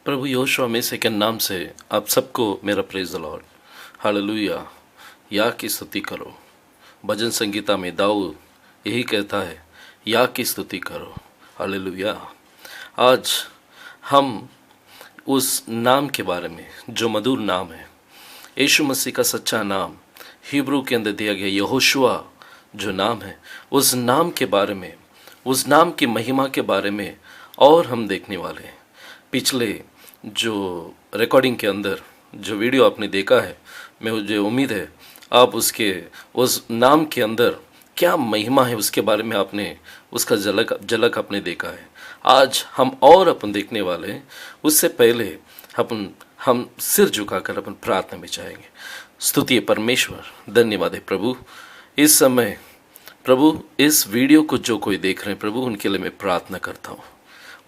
प्रभु यहोशू मसीह के नाम से आप सबको मेरा प्रेज द लॉर्ड। हालेलुया। या की स्तुति करो। भजन संगीता में दाऊद यही कहता है, या की स्तुति करो। हालेलुया। आज हम उस नाम के बारे में जो मधुर नाम है, यीशु मसीह का सच्चा नाम, हिब्रू के अंदर दिया गया यहोशुआ जो नाम है, उस नाम के बारे में, उस नाम की महिमा के बारे में और हम देखने वाले हैं। पिछले जो रिकॉर्डिंग के अंदर जो वीडियो आपने देखा है, मुझे उम्मीद है आप उस नाम के अंदर क्या महिमा है उसके बारे में आपने उसका झलक आपने देखा है। आज हम अपन देखने वाले हैं। उससे पहले हम सिर झुकाकर अपन प्रार्थना में जाएंगे। स्तुति परमेश्वर, धन्यवाद है प्रभु। इस समय प्रभु इस वीडियो को जो कोई देख रहे हैं प्रभु, उनके लिए मैं प्रार्थना करता हूँ,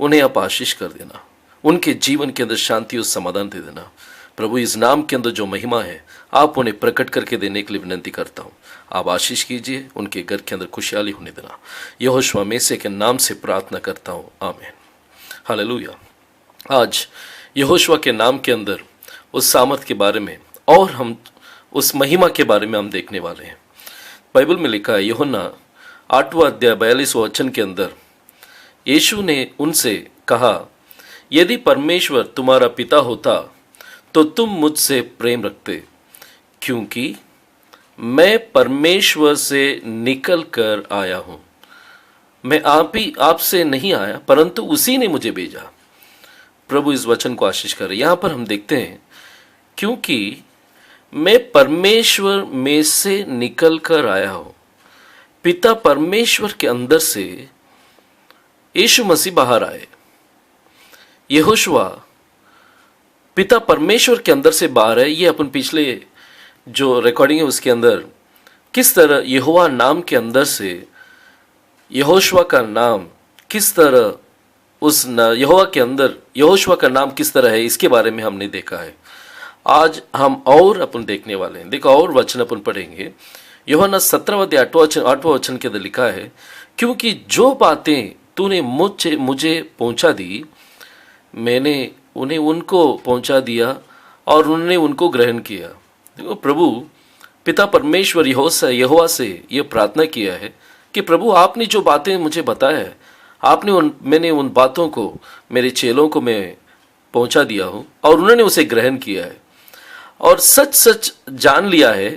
उन्हें आप आशीष कर देना, उनके जीवन के अंदर शांति और समाधान दे देना प्रभु। इस नाम के अंदर जो महिमा है आप उन्हें प्रकट करके देने के लिए विनती करता हूँ। आप आशीष कीजिए, उनके घर के अंदर खुशहाली होने देना। यहोशू मसीह के नाम से प्रार्थना करता हूँ, आमीन। हालेलुया। आज यहोशू के नाम के अंदर उस सामर्थ के बारे में और हम उस महिमा के बारे में हम देखने वाले हैं। बाइबल में लिखा है, यूहन्ना 8वां अध्याय 42वां वचन के अंदर यीशु ने उनसे कहा, यदि परमेश्वर तुम्हारा पिता होता तो तुम मुझसे प्रेम रखते, क्योंकि मैं परमेश्वर से निकल कर आया हूं। मैं आपसे नहीं आया, परंतु उसी ने मुझे भेजा। प्रभु इस वचन को आशीष करे। यहां पर हम देखते हैं, क्योंकि मैं परमेश्वर में से निकल कर आया हूं। पिता परमेश्वर के अंदर से यीशु मसीह बाहर आए। यहोशू पिता परमेश्वर के अंदर से बाहर है। ये अपन पिछले जो रिकॉर्डिंग है उसके अंदर किस तरह यहोवा नाम के अंदर से यहोशू का नाम किस तरह यहोवा के अंदर यहोशू का नाम किस तरह है, इसके बारे में हमने देखा है। आज हम और अपन देखने वाले हैं। देखो और वचन अपन पढ़ेंगे। यूहन्ना 17वां अध्याय 8वां वचन के अंदर लिखा है, क्योंकि जो बातें तूने मुझे पहुंचा दी, मैंने उन्हें उनको पहुंचा दिया और उन्होंने उनको ग्रहण किया। देखो प्रभु पिता परमेश्वर यहोवा से ये प्रार्थना किया है कि प्रभु आपने जो बातें मुझे बताया है, मैंने उन बातों को मेरे चेलों को मैं पहुंचा दिया हूं और उन्होंने उसे ग्रहण किया है और सच सच जान लिया है।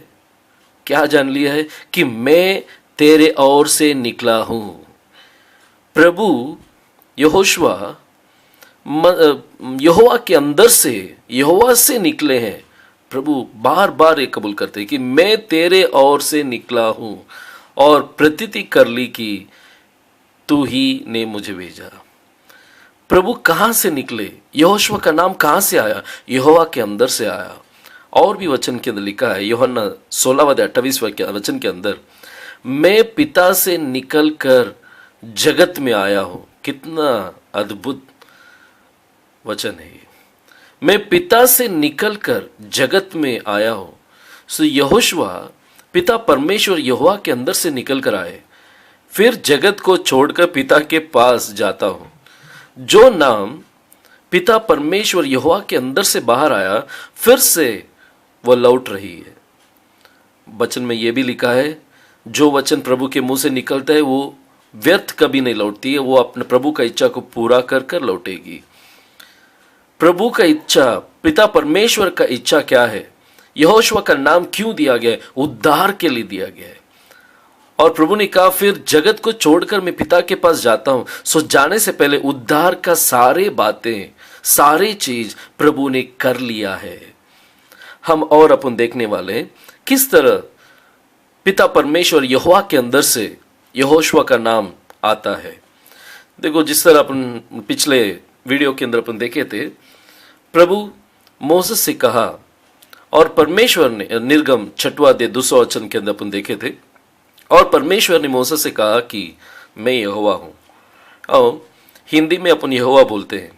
क्या जान लिया है? कि मैं तेरे ओर से निकला हूं। प्रभु यहोशू यहोवा के अंदर से, यहोवा से निकले हैं। प्रभु बार बार ये कबूल करते हैं कि मैं तेरे ओर से निकला हूं और प्रतीति कर ली कि तू ही ने मुझे भेजा। प्रभु कहां से निकले? यहोशू का नाम कहां से आया? यहोवा के अंदर से आया। और भी वचन के अंदर लिखा है, यूहन्ना 16वां अध्याय 28वां वचन के अंदर, मैं पिता से निकल कर जगत में आया हूं। कितना अद्भुत वचन है ये। मैं पिता से निकलकर जगत में आया हूं। सो यहोशू पिता परमेश्वर यहोवा के अंदर से निकल कर आए, फिर जगत को छोड़कर पिता के पास जाता हूं। जो नाम पिता परमेश्वर यहोवा के अंदर से बाहर आया, फिर से वह लौट रही है। वचन में यह भी लिखा है, जो वचन प्रभु के मुंह से निकलता है वो व्यर्थ कभी नहीं लौटती है, वो अपने प्रभु का इच्छा को पूरा कर कर लौटेगी। प्रभु का इच्छा, पिता परमेश्वर का इच्छा क्या है? यहोशू का नाम क्यों दिया गया है? उद्धार के लिए दिया गया है। और प्रभु ने कहा, फिर जगत को छोड़कर मैं पिता के पास जाता हूं। सो जाने से पहले उद्धार का सारे बातें, सारी चीज प्रभु ने कर लिया है। हम और अपन देखने वाले हैं किस तरह पिता परमेश्वर यहोवा के अंदर से यहोशू का नाम आता है। देखो जिस तरह अपन पिछले वीडियो के अंदर अपन देखे थे, प्रभु मोसेस से कहा और परमेश्वर ने, निर्गम 6वां अध्याय 200 वचन के अंदर अपन देखे थे, और परमेश्वर ने मोसेस से कहा कि मैं यहोवा हूं। और हिंदी में अपन यहोवा बोलते हैं,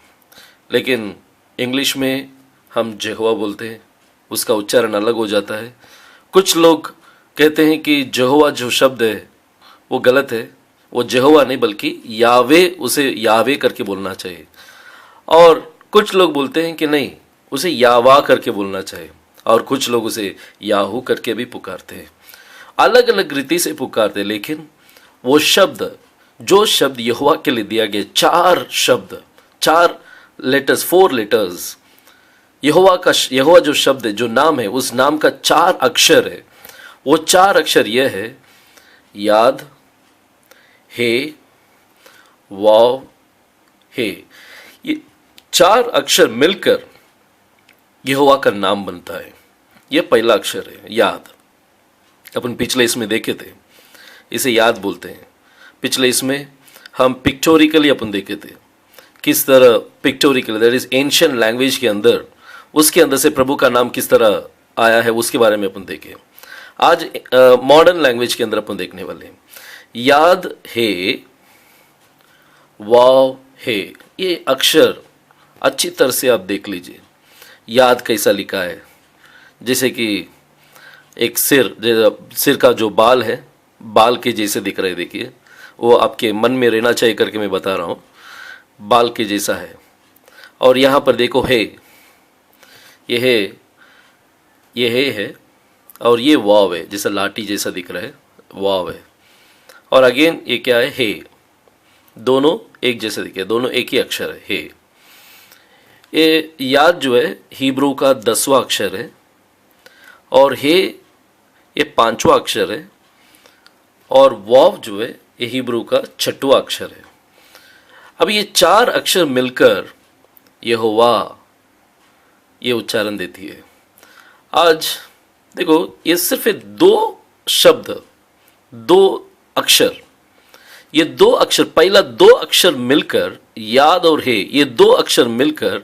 लेकिन इंग्लिश में हम यहोवा बोलते हैं, उसका उच्चारण अलग हो जाता है। कुछ लोग कहते हैं कि यहोवा जो शब्द है वो गलत है, वो यहोवा नहीं बल्कि यावे, उसे यावे करके बोलना चाहिए। और कुछ लोग बोलते हैं कि नहीं, उसे यावा करके बोलना चाहिए, और कुछ लोग उसे याहू करके भी पुकारते हैं, अलग अलग रीति से पुकारते हैं। लेकिन वो शब्द, जो शब्द यहोवा के लिए दिया गया, 4 शब्द, 4 लेटर्स, 4 लेटर्स, यहोवा जो शब्द है, जो नाम है, उस नाम का 4 अक्षर है। वो 4 अक्षर यह है, याद, हे, वाव, हे। ये 4 अक्षर मिलकर यहोवा का नाम बनता है। यह पहला अक्षर है, याद। अपन पिछले इसमें देखे थे, इसे याद बोलते हैं। पिछले इसमें हम पिक्टोरिकली अपन देखे थे, किस तरह pictorial, that is ancient language के अंदर, उसके अंदर से प्रभु का नाम किस तरह आया है, उसके बारे में अपन देखे। आज मॉडर्न लैंग्वेज के अंदर अपन देखने वाले हैं। याद, हे, वाव, हे, ये अक्षर अच्छी तरह से आप देख लीजिए। याद कैसा लिखा है, जैसे कि एक सिर का जो बाल है, बाल के जैसे दिख रहे, देखिए, वो आपके मन में रहना चाहिए करके मैं बता रहा हूँ, बाल के जैसा है। और यहाँ पर देखो, हे, ये है, ये है, और ये वाव है, जैसा लाठी जैसा दिख रहा है, वाव है। और अगेन ये क्या है, हे। दोनों एक जैसे दिखे, दोनों एक ही अक्षर है, हे। ये याद जो है हिब्रू का 10वां अक्षर है, और हे ये 5वां अक्षर है, और वाव जो है ये हिब्रू का 6वां अक्षर है। अब ये 4 अक्षर मिलकर यहोवा ये उच्चारण देती है। आज देखो, ये सिर्फ 2 शब्द, 2 अक्षर, ये 2 अक्षर, पहला 2 अक्षर मिलकर, याद और हे, ये 2 अक्षर मिलकर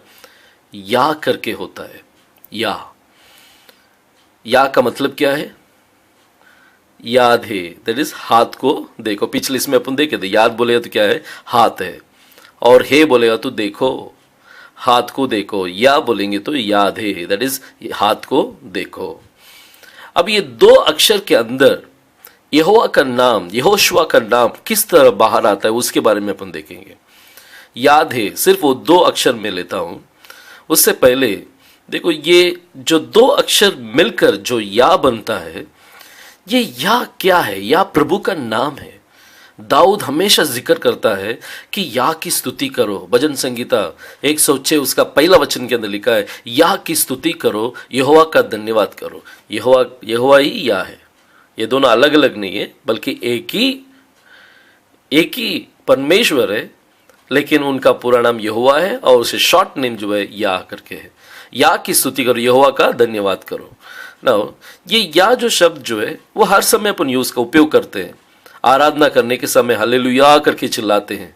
या करके होता है। या का मतलब क्या है? याद है, दैट इज हाथ को देखो। पिछले इसमें अपन देखे थे, याद बोलेगा तो क्या है, हाथ है, और हे बोलेगा तो देखो, हाथ को देखो। या बोलेंगे तो याद है, दैट इज हाथ को देखो। अब ये 2 अक्षर के अंदर यहोवा का नाम, यहोशुआ का नाम किस तरह बाहर आता है, उसके बारे में अपन देखेंगे। याद है, सिर्फ वो 2 अक्षर में लेता हूं। उससे पहले देखो, ये जो 2 अक्षर मिलकर जो या बनता है, ये या क्या है? या प्रभु का नाम है। दाऊद हमेशा जिक्र करता है कि या की स्तुति करो। भजन संगीता 106 उसका पहला वचन के अंदर लिखा है, या की स्तुति करो, यहोवा का धन्यवाद करो। यहोवा ही या है, ये दोनों अलग अलग नहीं है, बल्कि एक ही परमेश्वर है, लेकिन उनका पूरा नाम यहोवा है, और उसे शॉर्ट नेम जो है या करके है। या की स्तुति करो, यहोवा का धन्यवाद करो ना। ये या जो शब्द जो है वो हर समय अपन यूज का उपयोग करते हैं। आराधना करने के समय हालेलुया करके चिल्लाते हैं।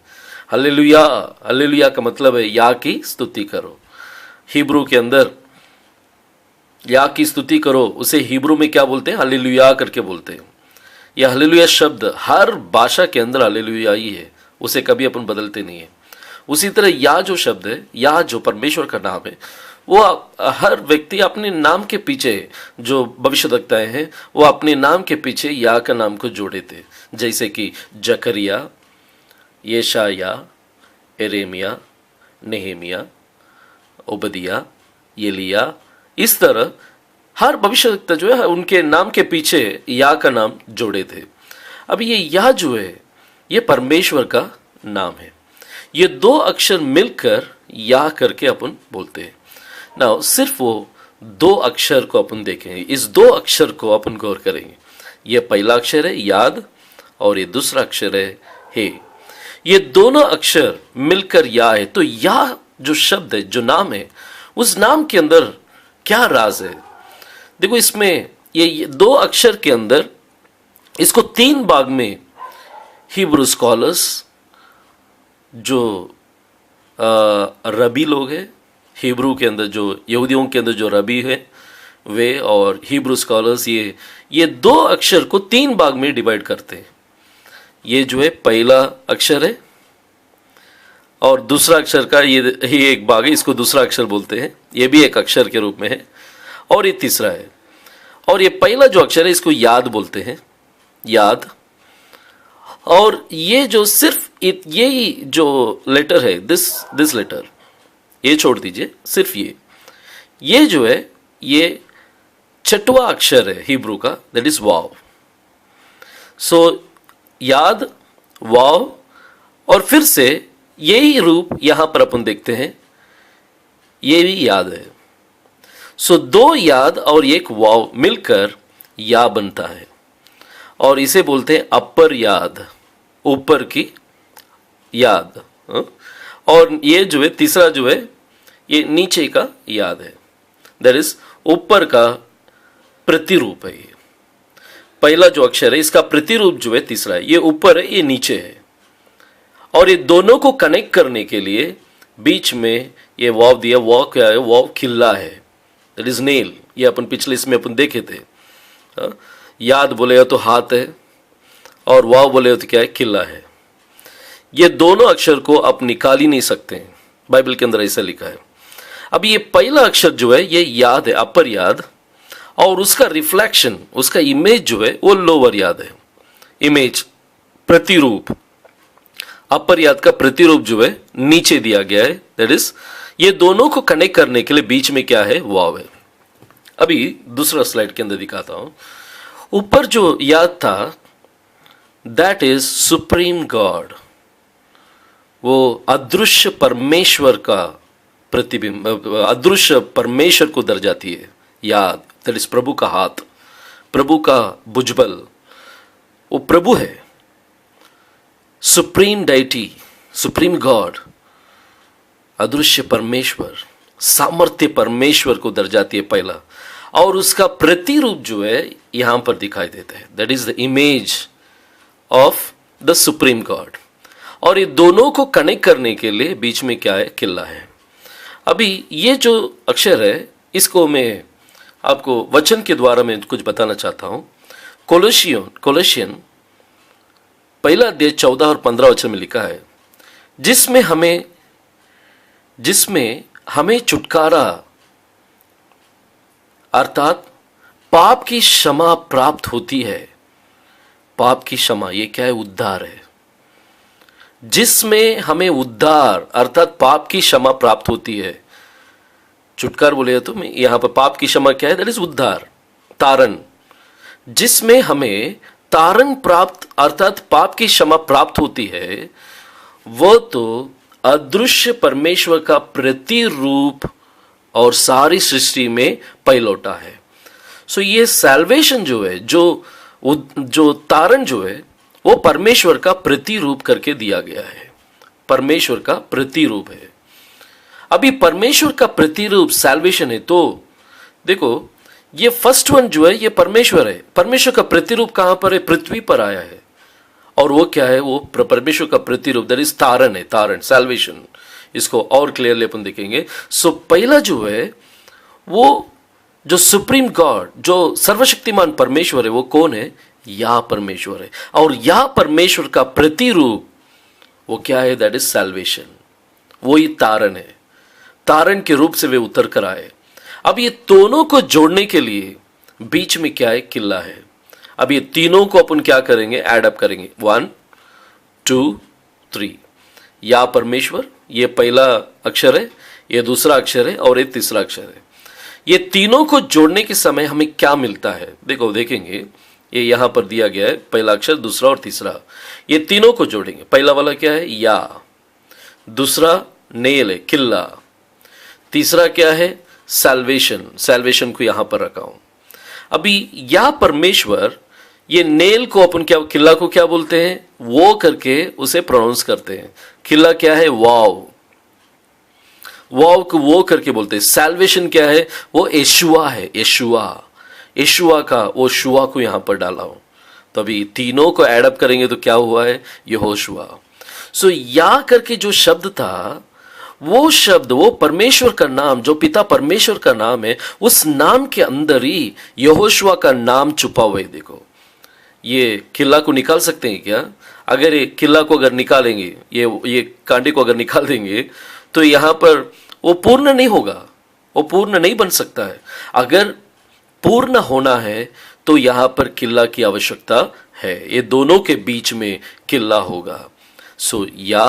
हालेलुया, हालेलुया का मतलब है या की स्तुति करो। हिब्रू के अंदर या की स्तुति करो, उसे हिब्रू में क्या बोलते हैं? हालेलुया करके बोलते हैं। यह हालेलुया शब्द हर भाषा के अंदर हालेलुया ही है, उसे कभी अपन बदलते नहीं है। उसी तरह या जो शब्द है, या जो परमेश्वर का नाम है, वो हर व्यक्ति अपने नाम के पीछे, जो भविष्यवक्ताएं हैं, वो अपने नाम के पीछे या का नाम को जोड़े थे। जैसे कि जकरिया, येशाया, एरेमिया, नेहेमिया, ओबदिया, येलिया, इस तरह हर भविष्यवक्ता जो है उनके नाम के पीछे या का नाम जोड़े थे। अब ये या जो है ये परमेश्वर का नाम है। ये 2 अक्षर मिलकर या करके अपन बोलते हैं ना। सिर्फ वो 2 अक्षर को अपन देखेंगे, इस 2 अक्षर को अपन गौर करेंगे। ये पहला अक्षर है याद, और ये दूसरा अक्षर है हे। ये दोनों अक्षर मिलकर या है। तो या जो शब्द है, जो नाम है, उस नाम के अंदर क्या राज है? देखो, इसमें ये 2 अक्षर के अंदर इसको 3 भाग में हिब्रू स्कॉलर्स, जो रबी लोग हैं हिब्रू के अंदर, जो यहूदियों के अंदर जो रबी है वे, और हिब्रू स्कॉलर्स ये 2 अक्षर को 3 भाग में डिवाइड करते हैं। ये जो है पहला अक्षर है, और दूसरा अक्षर का ये एक भाग है, इसको दूसरा अक्षर बोलते हैं, ये भी एक अक्षर के रूप में है, और ये तीसरा है। और ये पहला जो अक्षर है इसको याद बोलते हैं, याद। और ये जो सिर्फ यही जो लेटर है, दिस लेटर, ये छोड़ दीजिए, सिर्फ ये जो है ये छठवां अक्षर है हिब्रू का, दैट इज वाव। सो याद, वाव, और फिर से यही रूप यहां पर अपन देखते हैं, ये भी याद है। सो दो याद और एक वाव मिलकर या बनता है और इसे बोलते हैं अपर याद, ऊपर की याद। और ये जो है तीसरा जो है ये नीचे का याद है, दैट इज ऊपर का प्रतिरूप है। ये पहला जो अक्षर है इसका प्रतिरूप जो है तीसरा है, ये ऊपर है, ये नीचे है। और ये दोनों को कनेक्ट करने के लिए बीच में ये वाव दिया। वाव क्या है? वाव खिल्ला है, दैट इज नेल। ये अपन पिछले इसमें अपन देखे थे। याद बोलेगा तो हाथ है और वाव बोलेगा तो क्या है? खिल्ला है। ये दोनों अक्षर को आप निकाल ही नहीं सकते हैं, बाइबल के अंदर ऐसा लिखा है। अब ये पहला अक्षर जो है ये याद है, अपर याद, और उसका रिफ्लेक्शन, उसका इमेज जो है वो लोअर याद है। इमेज, प्रतिरूप, अपर याद का प्रतिरूप जो है नीचे दिया गया है, दैट इज ये दोनों को कनेक्ट करने के लिए बीच में क्या है? वाव है। अभी दूसरा स्लाइड के अंदर दिखाता हूं। ऊपर जो याद था दैट इज सुप्रीम गॉड, वो अदृश्य परमेश्वर का प्रतिबिंब, अदृश्य परमेश्वर को दर्शाती है याद, दैट इज प्रभु का हाथ, प्रभु का भुजबल, वो प्रभु है। सुप्रीम डाइटी, सुप्रीम गॉड, अदृश्य परमेश्वर, सामर्थ्य परमेश्वर को दर्शाती है पहला। और उसका प्रतिरूप जो है यहां पर दिखाई देता है, that is the image of the supreme God. और ये दोनों को कनेक्ट करने के लिए बीच में क्या है? किल्ला है। अभी ये जो अक्षर है इसको मैं आपको वचन के द्वारा मैं कुछ बताना चाहता हूं। कोलोसियन पहला अध्याय 14 और 15 वचन में लिखा है, जिसमें हमें छुटकारा अर्थात पाप की क्षमा प्राप्त होती है। पाप की क्षमा, ये क्या है? उद्धार है। जिसमें हमें उद्धार अर्थात पाप की क्षमा प्राप्त होती है। छुटकार बोले तो यहां पर पाप की क्षमा क्या है? दैट इज उद्धार, तारण। जिसमें हमें तारण प्राप्त अर्थात पाप की क्षमा प्राप्त होती है, वो तो अदृश्य परमेश्वर का प्रतिरूप और सारी सृष्टि में पहलौटा है। सो ये सैल्वेशन जो है, जो तारण जो है, वो परमेश्वर का प्रतिरूप करके दिया गया है। परमेश्वर का प्रतिरूप है। अभी परमेश्वर का प्रतिरूप सैल्वेशन है, तो देखो ये फर्स्ट वन जो है ये परमेश्वर है। परमेश्वर का प्रतिरूप कहां पर है? पृथ्वी पर आया है। और वो क्या है? वो परमेश्वर का प्रतिरूप, दैट इज तारण है, तारण, सैल्वेशन। इसको और क्लियरली अपन देखेंगे। सो पहला जो है वो जो सुप्रीम गॉड, जो सर्वशक्तिमान परमेश्वर है, वो कौन है? या परमेश्वर है। और या परमेश्वर का प्रतिरूप वो क्या है? That is salvation. वो ही तारण है। तारण के रूप से वे उतर कर आए। अब ये दोनों को जोड़ने के लिए बीच में क्या है? किल्ला है। अब ये तीनों को अपन क्या करेंगे? ऐड अप करेंगे। 1 2 3। या परमेश्वर, ये पहला अक्षर है, ये दूसरा अक्षर है और ये तीसरा अक्षर है। ये तीनों को जोड़ने के समय हमें क्या मिलता है? देखो, देखेंगे ये यहां पर दिया गया है, पहला अक्षर, दूसरा और तीसरा। ये तीनों को जोड़ेंगे। पहला वाला क्या है? या। दूसरा नेल है, किल्ला। तीसरा क्या है? सैल्वेशन। सैल्वेशन को यहां पर रखा हूं। अभी या परमेश्वर, ये नेल को अपन क्या, किल्ला को क्या बोलते हैं? वो करके उसे प्रोनाउंस करते हैं। किल्ला क्या है? वाव। वाव को वो करके बोलते हैं। सैल्वेशन क्या है? वो यशुआ है, यशुआ। यशुआ का वो शुआ को यहां पर डाला हूं। तो अभी तीनों को ऐड अप करेंगे तो क्या हुआ है? यहोशुआ। सो या करके जो शब्द था, वो शब्द, वो परमेश्वर का नाम, जो पिता परमेश्वर का नाम है, उस नाम के अंदर ही यहोशुआ का नाम छुपा हुआ है। देखो, ये किला को निकाल सकते हैं क्या? अगर ये किला को अगर निकालेंगे, ये कांटे को अगर निकाल देंगे तो यहां पर वो पूर्ण नहीं होगा, वो पूर्ण नहीं बन सकता है। अगर पूर्ण होना है तो यहां पर किला की आवश्यकता है। ये दोनों के बीच में किला होगा। सो या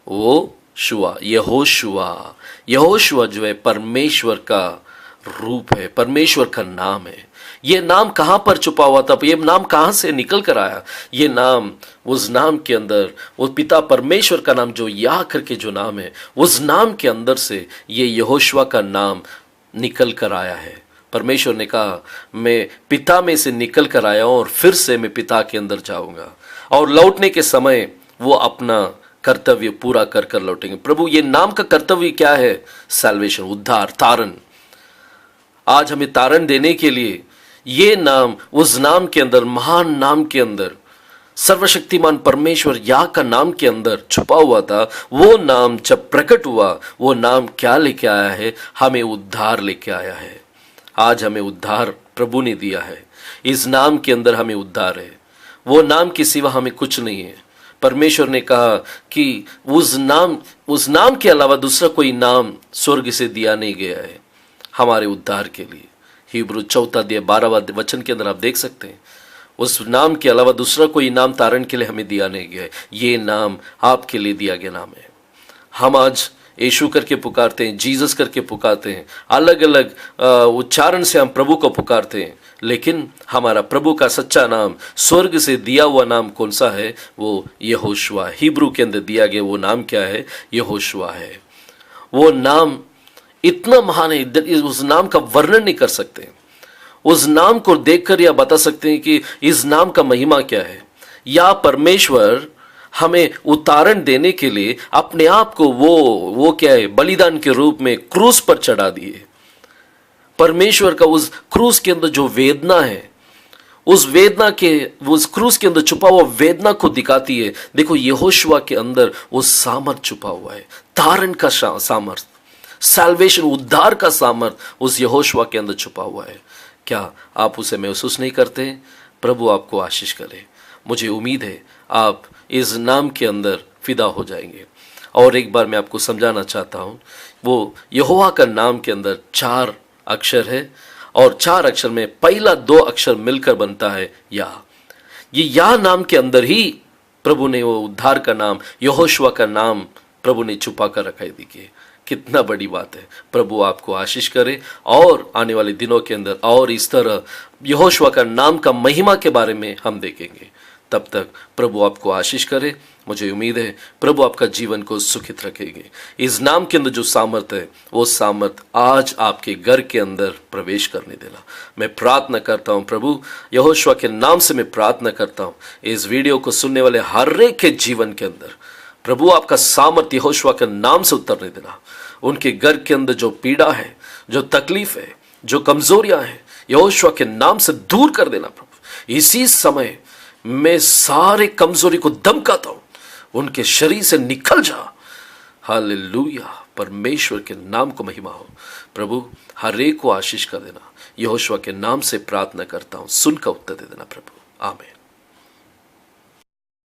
वो शुआ, यहोशुआ। यहोशुआ जो है परमेश्वर का रूप है, परमेश्वर का नाम है। ये नाम कहाँ पर छुपा हुआ था? ये नाम कहाँ से निकल कर आया? ये नाम, उस नाम के अंदर वो पिता परमेश्वर का नाम जो या करके जो नाम है, उस नाम के अंदर से ये यहोशुआ का नाम निकल कर आया है। परमेश्वर ने कहा मैं पिता में से निकल कर आया हूं और फिर से मैं पिता के अंदर जाऊंगा, और लौटने के समय वो अपना कर्तव्य पूरा कर कर लौटेंगे। प्रभु, ये नाम का कर्तव्य क्या है? सैल्वेशन, उद्धार, तारण। आज हमें तारण देने के लिए ये नाम, उस नाम के अंदर, महान नाम के अंदर, सर्वशक्तिमान परमेश्वर या का नाम के अंदर छुपा हुआ था। वो नाम जब प्रकट हुआ, वो नाम क्या लेके आया है? हमें उद्धार लेके आया है। आज हमें उद्धार प्रभु ने दिया है। इस नाम के अंदर हमें उद्धार है। वो नाम के सिवा हमें कुछ नहीं है। परमेश्वर ने कहा कि उस नाम के अलावा दूसरा कोई नाम स्वर्ग से दिया नहीं गया है हमारे उद्धार के लिए। हिब्रू 4:12 वचन के अंदर आप देख सकते हैं, उस नाम के अलावा दूसरा कोई नाम तारण के लिए हमें दिया नहीं गया है। ये नाम आपके लिए दिया गया नाम है। हम आज यीशु करके पुकारते हैं, जीसस करके पुकारते हैं, अलग अलग उच्चारण से हम प्रभु को पुकारते हैं, लेकिन हमारा प्रभु का सच्चा नाम, स्वर्ग से दिया हुआ नाम कौन सा है? वो यहोशुआ। हिब्रू के अंदर दिया गया वो नाम क्या है? यहोशुआ है। वो नाम इतना महान है, उस नाम का वर्णन नहीं कर सकते। उस नाम को देखकर या बता सकते हैं कि इस नाम का महिमा क्या है। या परमेश्वर हमें उतारण देने के लिए अपने आप को वो क्या है, बलिदान के रूप में क्रूस पर चढ़ा दिए। परमेश्वर का उस क्रूस के अंदर जो वेदना है, उस क्रूस के अंदर छुपा हुआ वेदना को दिखाती है। देखो, यहोशुआ के अंदर वो सामर्थ छुपा हुआ है, तारण का सामर्थ, सैल्वेशन, उद्धार का सामर्थ उस यहोशुआ के अंदर छुपा हुआ है। क्या आप उसे महसूस नहीं करते? प्रभु आपको आशीष करे। मुझे उम्मीद है आप इस नाम के अंदर फिदा हो जाएंगे। और एक बार मैं आपको समझाना चाहता हूं, वो यहोवा का नाम के अंदर 4 अक्षर है, और 4 अक्षर में पहला 2 अक्षर मिलकर बनता है या। ये या नाम के अंदर ही प्रभु ने वो उद्धार का नाम, यहोशुआ का नाम प्रभु ने छुपा कर रखा है। देखिए कितना बड़ी बात है। प्रभु आपको आशीष करे, और आने वाले दिनों के अंदर और इस तरह यहोशुआ का नाम का महिमा के बारे में हम देखेंगे। तब तक प्रभु आपको आशीष करे। मुझे उम्मीद है प्रभु आपका जीवन को सुखित रखेंगे। इस नाम के अंदर जो सामर्थ है, वो सामर्थ आज आपके घर के अंदर प्रवेश करने देना। मैं प्रार्थना करता हूँ प्रभु, यहोशुआ के नाम से मैं प्रार्थना करता हूँ, इस वीडियो को सुनने वाले हर एक के जीवन के अंदर प्रभु आपका सामर्थ यहोशुआ के नाम से उतरने देना। उनके घर के अंदर जो पीड़ा है, जो तकलीफ है, जो कमजोरियां हैं, यहोशुआ के नाम से दूर कर देना प्रभु। इसी समय मैं सारे कमजोरी को दमकाता हूं, उनके शरीर से निकल जा। हालेलुया, परमेश्वर के नाम को महिमा हो। प्रभु हर एक को आशीष कर देना। यहोशुआ के नाम से प्रार्थना करता हूं, सुनकर उत्तर दे देना प्रभु। आमीन।